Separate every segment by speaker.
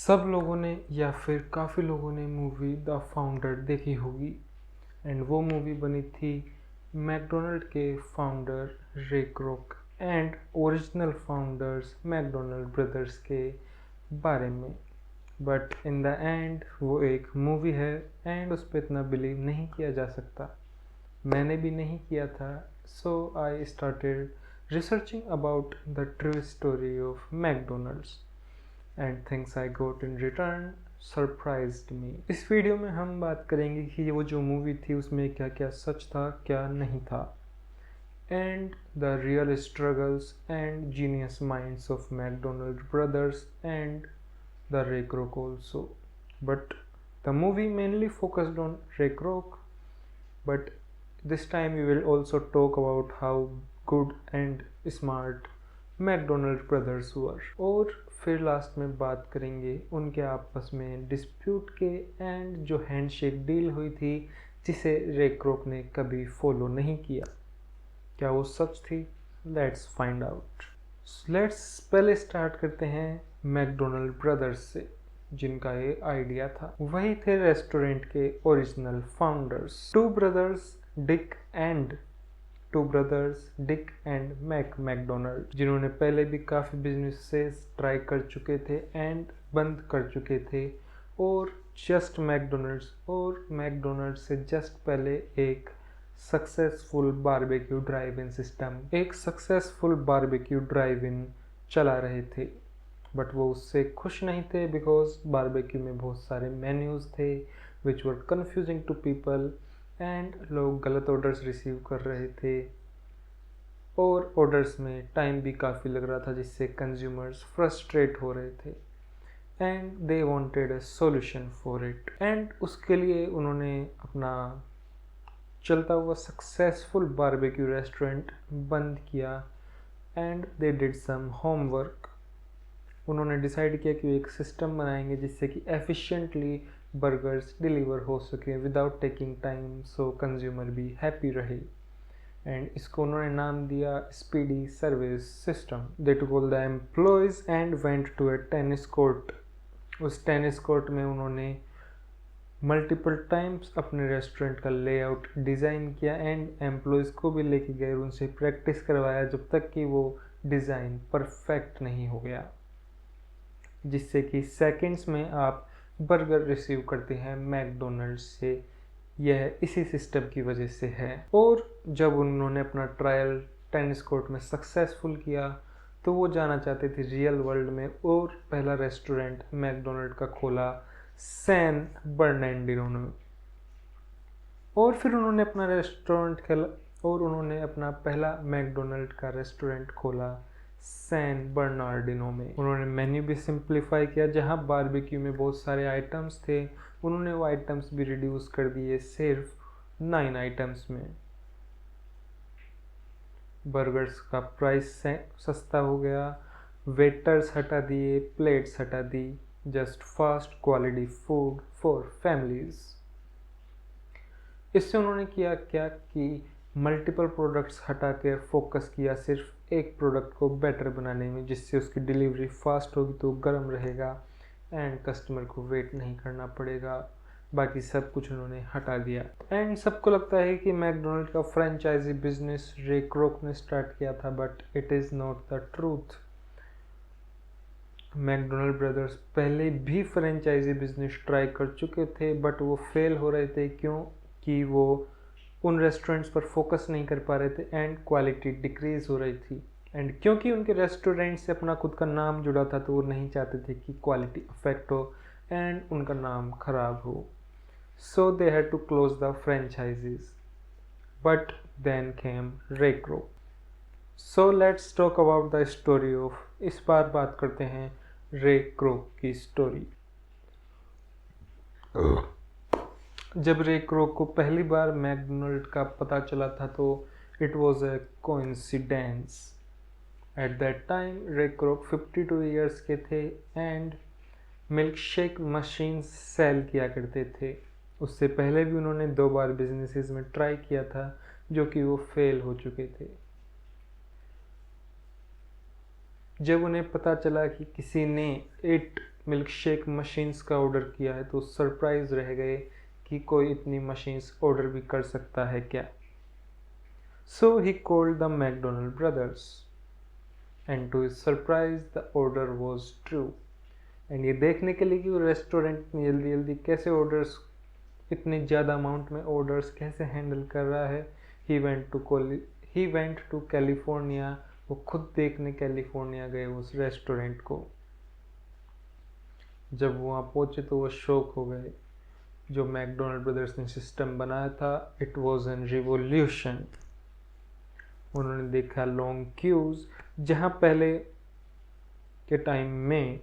Speaker 1: सब लोगों ने या फिर काफ़ी लोगों ने मूवी द फाउंडर देखी होगी। एंड वो मूवी बनी थी मैकडोनल्ड के फाउंडर रे crook and original founders McDonald brothers के बारे में। बट इन द एंड वो एक मूवी है एंड उस पर इतना बिलीव नहीं किया जा सकता। मैंने भी नहीं किया था। So I started researching about the true story of McDonald's and things I got in return surprised me. इस वीडियो में हम बात करेंगे कि वो जो मूवी थी उसमें क्या क्या सच था, क्या नहीं था, and the real struggles and genius minds of McDonald brothers and the Ray Kroc also. But the movie mainly focused on Ray Kroc, but this time we will also talk about how good and smart McDonald brothers were। और फिर last में बात करेंगे उनके आपस में dispute के and जो हैंडशेक डील हुई थी जिसे रे क्रोक ने कभी फॉलो नहीं किया। क्या वो सच थी? Let's find out. लेट्स पहले स्टार्ट करते हैं मैकडोनल्ड ब्रदर्स से, जिनका ये आइडिया था। वही थे रेस्टोरेंट के original founders, two brothers Dick and McDonald, जिन्होंने पहले भी काफ़ी बिजनेसेस ट्राई कर चुके थे एंड बंद कर चुके थे। और जस्ट मैकडोनल्ड से जस्ट पहले एक सक्सेसफुल बारबेक्यू ड्राइव इन चला रहे थे। बट वो उससे खुश नहीं थे बिकॉज बारबेक्यू में बहुत सारे मेन्यूज़ थे विच वर कन्फ्यूजिंग टू पीपल एंड लोग गलत ऑर्डर्स रिसीव कर रहे थे और ऑर्डर्स में टाइम भी काफ़ी लग रहा था, जिससे कंज्यूमर्स फ्रस्ट्रेट हो रहे थे and they wanted a solution for it. And उसके लिए उन्होंने अपना चलता हुआ सक्सेसफुल बारबेक्यू रेस्टोरेंट बंद किया and they did some homework. उन्होंने डिसाइड किया कि एक सिस्टम बनाएंगे जिससे कि एफिशिएंटली बर्गर्स डिलीवर हो सके without taking time, so consumer भी हैप्पी रहे। एंड इसको उन्होंने नाम दिया speedy service system. They took all the employees and went to a tennis court. उस टेनिस कोर्ट में उन्होंने मल्टीपल टाइम्स अपने रेस्टोरेंट का लेआउट डिज़ाइन किया एंड एम्प्लॉयज़ को भी लेके गए और उनसे प्रैक्टिस करवाया जब तक कि वो डिज़ाइन परफेक्ट नहीं हो गया, जिससे कि सेकंड्स में आप बर्गर रिसीव करते हैं मैकडोनल्ड्स से। यह इसी सिस्टम की वजह से है। और जब उन्होंने अपना ट्रायल टेनिस कोर्ट में सक्सेसफुल किया तो वो जाना चाहते थे रियल वर्ल्ड में और पहला रेस्टोरेंट मैकडोनल्ड का खोला सैन बर्नार्डिनो में। और फिर उन्होंने अपना पहला मैकडोनल्ड का रेस्टोरेंट खोला सैन बर्नार्डिनो में। उन्होंने मेन्यू भी सिंप्लीफाई किया, जहां बारबेक्यू में बहुत सारे आइटम्स थे उन्होंने वो आइटम्स भी रिड्यूस कर दिए सिर्फ 9 आइटम्स में। बर्गर्स का प्राइस सस्ता हो गया, वेटर्स हटा दिए, प्लेट्स हटा दी, just fast quality food for families. इससे उन्होंने किया क्या कि मल्टीपल प्रोडक्ट्स हटा कर फोकस किया सिर्फ एक प्रोडक्ट को बेटर बनाने में, जिससे उसकी डिलीवरी फास्ट होगी तो गर्म रहेगा एंड कस्टमर को वेट नहीं करना पड़ेगा। बाकी सब कुछ उन्होंने हटा दिया। एंड सबको लगता है कि मैकडोनल्ड का फ्रेंचाइजी बिजनेस रे क्रोक ने स्टार्ट किया था, but it is not the truth. McDonald brothers पहले भी फ्रेंचाइजी बिजनेस ट्राई कर चुके थे बट वो फेल हो रहे थे क्योंकि वो उन रेस्टोरेंट्स पर फोकस नहीं कर पा रहे थे एंड क्वालिटी डिक्रीज हो रही थी। एंड क्योंकि उनके रेस्टोरेंट से अपना खुद का नाम जुड़ा था तो वो नहीं चाहते थे कि क्वालिटी अफेक्ट हो एंड उनका नाम खराब हो, so they had to close the franchisees. But then came Ray Kroc. So let's talk about the story of. इस बार बात करते हैं रे क्रोक की स्टोरी। जब रे क्रोक को पहली बार मैकडोनल्ड का पता चला था तो it was a coincidence. At that time Ray Kroc 52 years के थे and milk shake machine sale किया करते थे। उससे पहले भी उन्होंने 2 बार बिजनेसेस में ट्राई किया था जो कि वो फेल हो चुके थे। जब उन्हें पता चला कि किसी ने 8 मिल्क शेक मशीन्स का ऑर्डर किया है, तो सरप्राइज रह गए कि कोई इतनी मशीन्स ऑर्डर भी कर सकता है क्या। So he called the McDonald brothers and to his surprise the order was true. And ये देखने के लिए कि वो रेस्टोरेंट में जल्दी जल्दी कैसे ऑर्डर्स, इतने ज़्यादा अमाउंट में ऑर्डर्स कैसे हैंडल कर रहा है, ही वेंट टू कैलिफोर्निया। वो खुद देखने कैलिफोर्निया गए उस रेस्टोरेंट को। जब वहाँ पहुँचे तो वो शॉक हो गए। जो मैकडोनल्ड ब्रदर्स ने सिस्टम बनाया था, इट वॉज एन रिवोल्यूशन। उन्होंने देखा लॉन्ग क्यूज, जहाँ पहले के टाइम में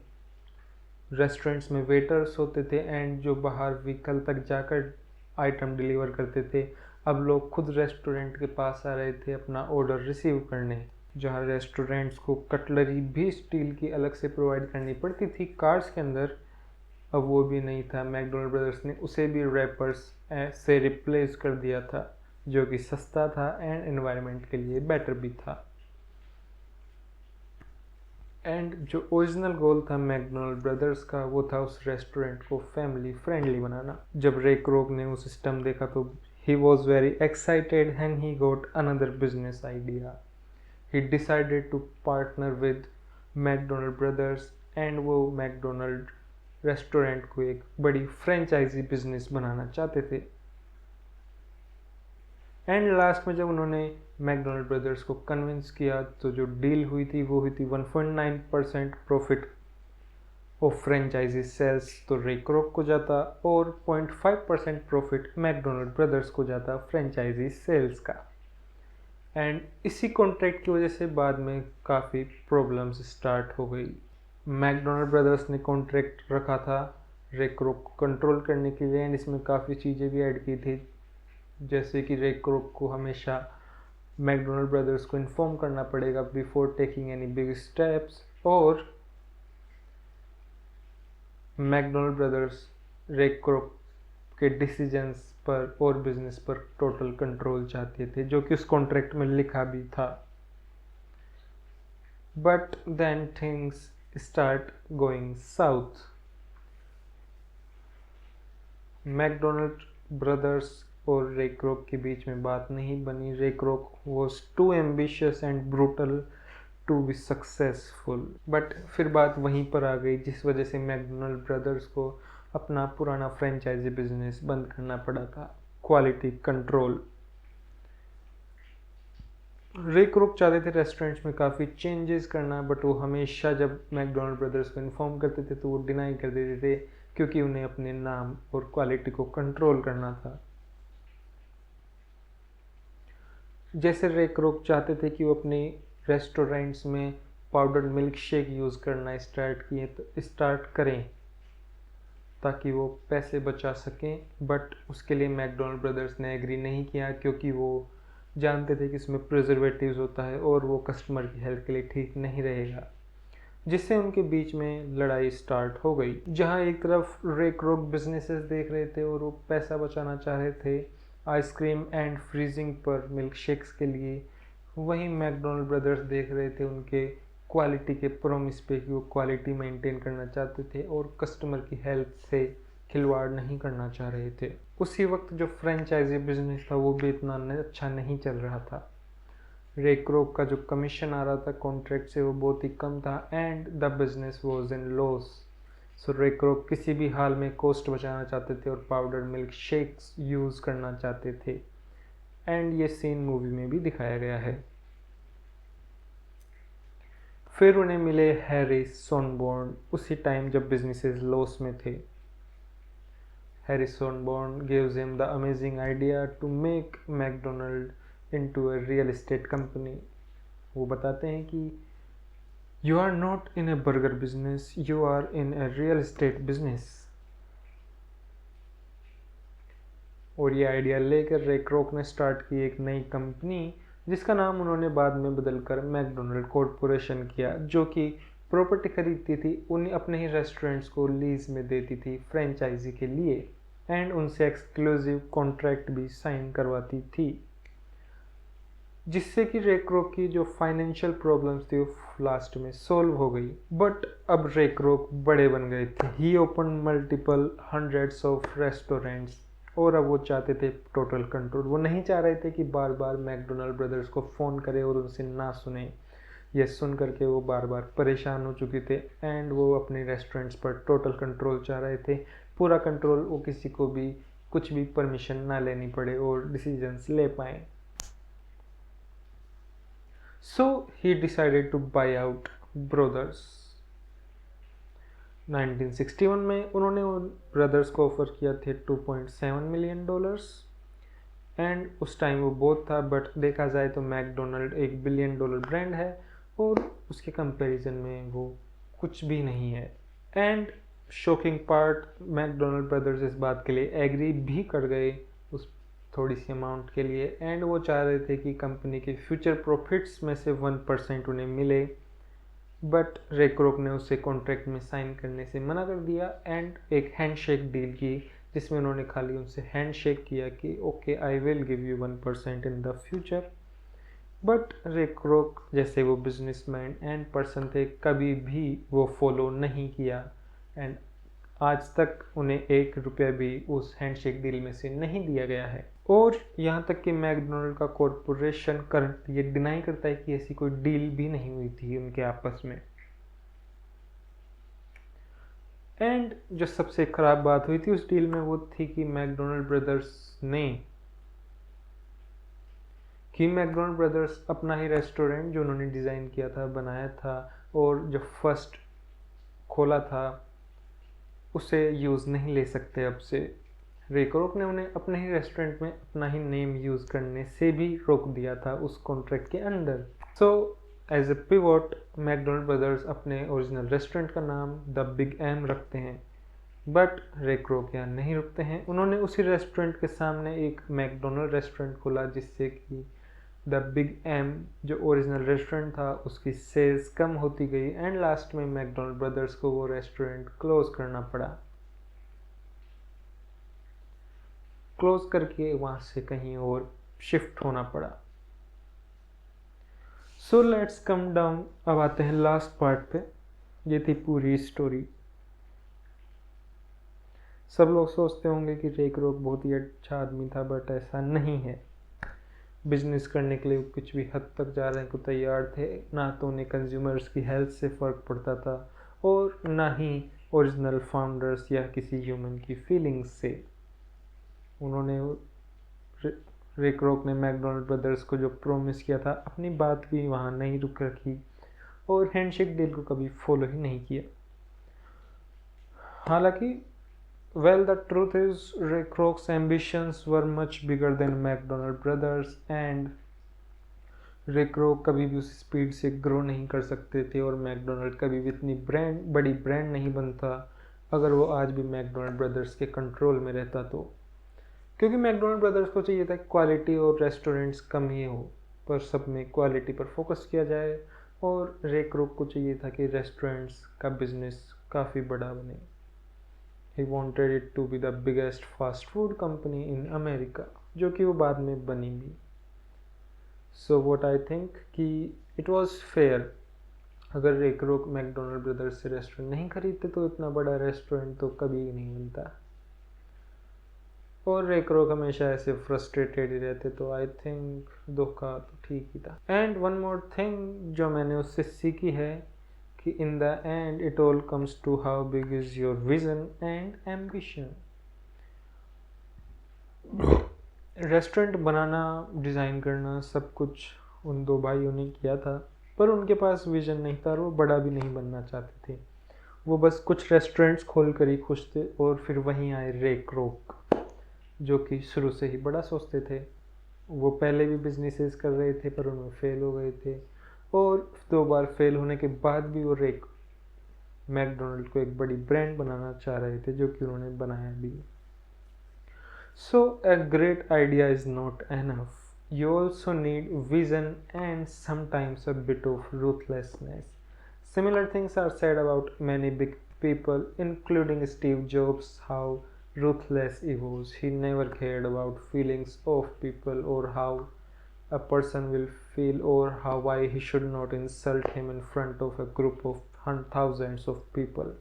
Speaker 1: रेस्टोरेंट्स में वेटर्स होते थे एंड जो बाहर व्हीकल तक जाकर आइटम डिलीवर करते थे, अब लोग खुद रेस्टोरेंट के पास आ रहे थे अपना ऑर्डर रिसीव करने। जहाँ रेस्टोरेंट्स को कटलरी भी स्टील की अलग से प्रोवाइड करनी पड़ती थी कार्स के अंदर, अब वो भी नहीं था। मैकडोनल्ड ब्रदर्स ने उसे भी रैपर्स से रिप्लेस कर दिया था, जो कि सस्ता था एंड एनवायरनमेंट के लिए बेटर भी था। एंड जो ओरिजिनल गोल था मैकडोनल्ड ब्रदर्स का, वो था उस रेस्टोरेंट को फैमिली फ्रेंडली बनाना। जब रे क्रोक ने वो सिस्टम देखा तो he was very excited and he got another business idea. He decided to partner with McDonald brothers and वो मैकडोनल्ड रेस्टोरेंट को एक बड़ी फ्रेंचाइजी बिजनेस बनाना चाहते थे। एंड लास्ट में जब उन्होंने मैकडोनल्ड ब्रदर्स को कन्विंस किया तो जो डील हुई थी वो हुई थी 1.9% प्रॉफिट ऑफ फ्रेंचाइजी सेल्स तो रे क्रोक को जाता और 0.5% प्रॉफिट मैकडोनल्ड ब्रदर्स को जाता फ्रेंचाइजी सेल्स का। एंड इसी कॉन्ट्रैक्ट की वजह से बाद में काफ़ी प्रॉब्लम्स स्टार्ट हो गई। मैकडोनल्ड ब्रदर्स ने कॉन्ट्रैक्ट रखा था रे क्रोक को कंट्रोल करने के लिए एंड इसमें काफ़ी चीज़ें भी ऐड की थी, जैसे कि रे क्रोक को हमेशा मैकडोनल्ड ब्रदर्स को इन्फॉर्म करना पड़ेगा before taking any big steps, और मैकडोनल्ड ब्रदर्स रे क्रोक के डिसीजंस पर और बिजनेस पर टोटल कंट्रोल चाहते थे, जो कि उस कॉन्ट्रैक्ट में लिखा भी था। But then things start going south. McDonald brothers और रे क्रोक के बीच में बात नहीं बनी। Ray Kroc was too ambitious and brutal to be successful. But फिर बात वहीं पर आ गई जिस वजह से मैकडोनल्ड ब्रदर्स को अपना पुराना फ्रेंचाइजी बिजनेस बंद करना पड़ा था, क्वालिटी कंट्रोल। रे क्रोक चाहते थे रेस्टोरेंट्स में काफ़ी चेंजेस करना, बट वो हमेशा जब मैकडोनल्ड ब्रदर्स को इन्फॉर्म करते थे तो वो डिनाई कर देते थे, क्योंकि उन्हें अपने नाम और क्वालिटी को कंट्रोल करना था। जैसे रे क्रोक चाहते थे कि वो अपने रेस्टोरेंट्स में पाउडर्ड मिल्क शेक यूज़ करना स्टार्ट करें ताकि वो पैसे बचा सकें, बट उसके लिए मैकडोनल्ड ब्रदर्स ने एग्री नहीं किया, क्योंकि वो जानते थे कि इसमें प्रिजर्वेटिव्स होता है और वो कस्टमर की हेल्थ के लिए ठीक नहीं रहेगा, जिससे उनके बीच में लड़ाई स्टार्ट हो गई। जहां एक तरफ रे क्रोक बिजनेसेस देख रहे थे और वो पैसा बचाना चाह रहे थे आइसक्रीम एंड फ्रीजिंग पर मिल्क शेक्स के लिए, वहीं मैकडोनल्ड ब्रदर्स देख रहे थे उनके क्वालिटी के प्रॉमिस पे कि वो क्वालिटी मेंटेन करना चाहते थे और कस्टमर की हेल्थ से खिलवाड़ नहीं करना चाह रहे थे। उसी वक्त जो फ्रेंचाइजी बिजनेस था वो भी इतना अच्छा नहीं चल रहा था। रे क्रोक का जो कमीशन आ रहा था कॉन्ट्रैक्ट से वो बहुत ही कम था and the business was in loss. So Ray Kroc किसी भी हाल में कॉस्ट बचाना चाहते थे और पाउडर मिल्क शेक्स यूज़ करना चाहते थे, एंड ये सीन मूवी में भी दिखाया गया है। फिर उन्हें मिले हैरी सोनबॉर्न उसी टाइम जब बिजनेसेस लॉस में थे। Harry Sonneborn gives him the amazing idea to make McDonald into a real estate company. वो बताते हैं कि you are not in a burger business, you are in a real estate business. और ये idea लेकर रे क्रोक ने start की एक नई कंपनी, जिसका नाम उन्होंने बाद में बदलकर मैकडोनल्ड कॉरपोरेशन किया, जो कि प्रॉपर्टी खरीदती थी, उन्हें अपने ही रेस्टोरेंट्स को लीज में देती थी फ्रेंचाइजी के लिए एंड उनसे एक्सक्लूसिव कॉन्ट्रैक्ट भी साइन करवाती थी, जिससे कि रे क्रोक की जो फाइनेंशियल प्रॉब्लम्स थी वो लास्ट में सोल्व हो गई। बट अब रे क्रोक बड़े बन गए थे। He open multiple hundreds of restaurants और अब वो चाहते थे टोटल कंट्रोल। वो नहीं चाह रहे थे कि बार बार मैकडोनल्ड ब्रदर्स को फ़ोन करे और उनसे ना सुने। ये सुन करके वो बार बार परेशान हो चुके थे एंड वो अपने रेस्टोरेंट्स पर टोटल कंट्रोल चाह रहे थे। पूरा कंट्रोल, वो किसी को भी कुछ भी परमिशन ना लेनी पड़े और डिसीजंस ले पाएँ। So he decided to buy out Brothers। 1961 में उन्होंने उन ब्रदर्स को ऑफर किया थे $2.7 मिलियन एंड उस टाइम वो बहुत था। बट देखा जाए तो मैकडोनल्ड $1 बिलियन ब्रांड है और उसके कंपैरिजन में वो कुछ भी नहीं है। And shocking part, McDonald brothers इस बात के लिए एग्री भी कर गए उस थोड़ी सी अमाउंट के लिए एंड वो चाह रहे थे कि कंपनी के फ्यूचर प्रॉफिट्स में से 1% उन्हें मिले। बट रे क्रोक ने उसे कॉन्ट्रैक्ट में साइन करने से मना कर दिया एंड एक हैंडशेक डील की जिसमें उन्होंने खाली उनसे हैंडशेक किया कि okay I will give you 1% in the future. But रे क्रोक जैसे वो बिजनेसमैन एंड पर्सन थे, कभी भी वो फॉलो नहीं किया एंड आज तक उन्हें $1 भी उस हैंडशेक डील में से नहीं दिया गया है। और यहाँ तक कि मैकडोनल्ड का कॉरपोरेशन करंट ये डिनाई करता है कि ऐसी कोई डील भी नहीं हुई थी उनके आपस में। एंड जो सबसे खराब बात हुई थी उस डील में वो थी कि मैकडोनल्ड ब्रदर्स अपना ही रेस्टोरेंट जो उन्होंने डिज़ाइन किया था, बनाया था और जो फर्स्ट खोला था उसे यूज़ नहीं ले सकते अब से। रे क्रोक ने उन्हें अपने ही रेस्टोरेंट में अपना ही नेम यूज़ करने से भी रोक दिया था उस कॉन्ट्रैक्ट के अंदर। So as a pivot McDonald brothers अपने ओरिजिनल रेस्टोरेंट का नाम द बिग एम रखते हैं। बट रे क्रोक यहाँ नहीं रुकते हैं। उन्होंने उसी रेस्टोरेंट के सामने एक मैकडोनल्ड रेस्टोरेंट खोला जिससे कि द बिग एम जो ओरिजिनल रेस्टोरेंट था उसकी सेल्स कम होती गई एंड लास्ट में मैकडोनल्ड ब्रदर्स को वो रेस्टोरेंट क्लोज करना पड़ा। क्लोज करके वहाँ से कहीं और शिफ्ट होना पड़ा। So let's come down. अब आते हैं लास्ट पार्ट पे। ये थी पूरी स्टोरी। सब लोग सोचते होंगे कि रे क्रोक बहुत ही अच्छा आदमी था, बट ऐसा नहीं है। बिजनेस करने के लिए कुछ भी हद तक जा रहे को तैयार थे। ना तो उन्हें कंज्यूमर्स की हेल्थ से फ़र्क पड़ता था और ना ही ओरिजिनल फाउंडर्स या किसी ह्यूमन की फीलिंग्स से। उन्होंने रे क्रोक ने मैकडोनल्ड ब्रदर्स को जो प्रॉमिस किया था अपनी बात भी वहाँ नहीं रुक रखी और हैंडशेक डील को कभी फॉलो ही नहीं किया। हालांकि well the truth is Ray Kroc's ambitions were much bigger than McDonald brothers and Ray Kroc कभी भी उस स्पीड से ग्रो नहीं कर सकते थे और मैकडोनल्ड कभी भी इतनी बड़ी ब्रांड नहीं बनता अगर वो आज भी मैकडोनल्ड ब्रदर्स के कंट्रोल में रहता तो। क्योंकि मैकडोनल्ड ब्रदर्स को चाहिए था क्वालिटी और रेस्टोरेंट्स कम ही हो पर सब में क्वालिटी पर फोकस किया जाए और रे क्रोक को चाहिए था कि रेस्टोरेंट्स का बिजनेस काफ़ी बड़ा बने। He wanted it to be the biggest fast food company in America, जो कि वो बाद में बनी भी। सो व्हाट आई थिंक कि इट वाज फेयर। अगर रे क्रोक मैकडोनल्ड ब्रदर्स से रेस्टोरेंट नहीं खरीदते तो इतना बड़ा रेस्टोरेंट तो कभी नहीं बनता और रे क्रोक हमेशा ऐसे फ्रस्ट्रेटेड ही रहते, तो आई थिंक धोखा तो ठीक ही था। एंड वन मोर थिंग जो मैंने उससे सीखी है कि in the end it all comes to how big is your vision and ambition. Restaurant बनाना, डिज़ाइन करना सब कुछ उन दो भाइयों ने किया था पर उनके पास विजन नहीं था और वो बड़ा भी नहीं बनना चाहते थे। वो बस कुछ रेस्टोरेंट्स खोल कर ही खुश थे और फिर वहीं आए रे क्रोक जो कि शुरू से ही बड़ा सोचते थे। वो पहले भी बिजनेसेस कर रहे थे पर उनमें फेल हो गए थे और 2 बार फेल होने के बाद भी वो मैकडोनल्ड को एक बड़ी ब्रांड बनाना चाह रहे थे जो कि उन्होंने बनाया भी। So a great idea is not enough, you also need vision and sometimes a bit of ruthlessness. Similar things are said about many big people, including Steve Jobs, how ruthless he was. He never cared about feelings of people or how a person will feel or how why he should not insult him in front of a group of thousands of people.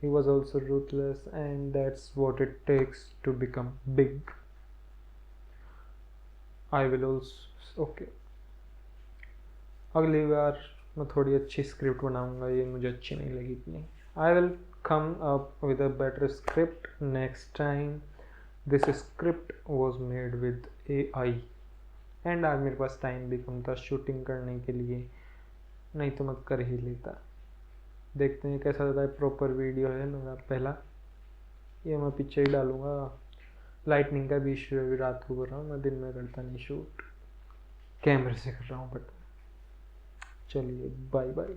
Speaker 1: He was also ruthless, and that's what it takes to become big. I will also okay. अगली बार मैं थोड़ी अच्छी script बनाऊंगा, ये मुझे अच्छी नहीं लगी इतनी. I will come up with a better script next time. This script was made with AI. And आज मेरे पास टाइम भी कम था शूटिंग करने के लिए, नहीं तो मैं कर ही लेता. देखते हैं कैसा रहता है. प्रॉपर वीडियो है मेरा पहला, ये मैं पीछे ही डालूंगा. लाइटनिंग का भी इशू है, अभी रात को कर रहा हूँ मैं, दिन में करता नहीं शूट, कैमरे से कर रहा हूँ. बट चलिए बाय बाय.